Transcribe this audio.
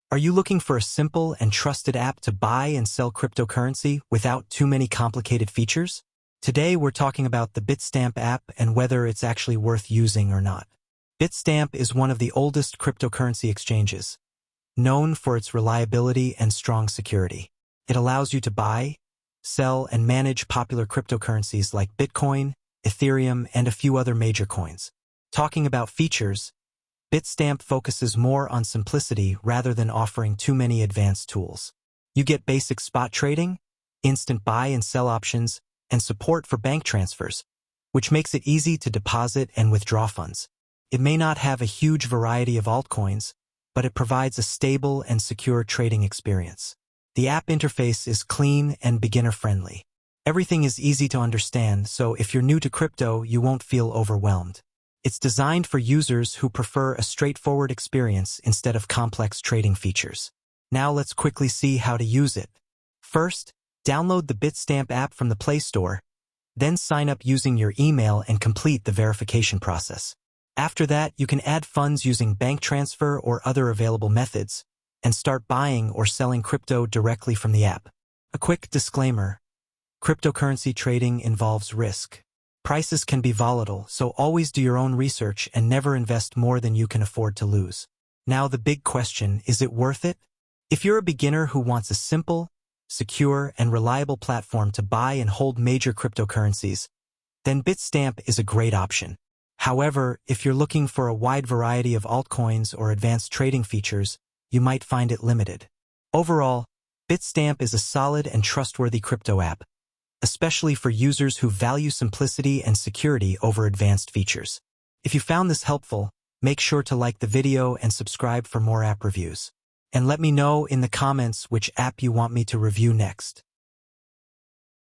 Are you looking for a simple and trusted app to buy and sell cryptocurrency without too many complicated features? Today we're talking about the Bitstamp app and whether it's actually worth using or not. Bitstamp is one of the oldest cryptocurrency exchanges, known for its reliability and strong security. It allows you to buy, sell, and manage popular cryptocurrencies like Bitcoin, Ethereum, and a few other major coins. Talking about features, Bitstamp focuses more on simplicity rather than offering too many advanced tools. You get basic spot trading, instant buy and sell options, and support for bank transfers, which makes it easy to deposit and withdraw funds. It may not have a huge variety of altcoins, but it provides a stable and secure trading experience. The app interface is clean and beginner-friendly. Everything is easy to understand, so if you're new to crypto, you won't feel overwhelmed. It's designed for users who prefer a straightforward experience instead of complex trading features. Now let's quickly see how to use it. First, download the Bitstamp app from the Play Store, then sign up using your email and complete the verification process. After that, you can add funds using bank transfer or other available methods, and start buying or selling crypto directly from the app. A quick disclaimer: cryptocurrency trading involves risk. Prices can be volatile, so always do your own research and never invest more than you can afford to lose. Now the big question, is it worth it? If you're a beginner who wants a simple, secure, and reliable platform to buy and hold major cryptocurrencies, then Bitstamp is a great option. However, if you're looking for a wide variety of altcoins or advanced trading features, you might find it limited. Overall, Bitstamp is a solid and trustworthy crypto app, especially for users who value simplicity and security over advanced features. If you found this helpful, make sure to like the video and subscribe for more app reviews. And let me know in the comments which app you want me to review next.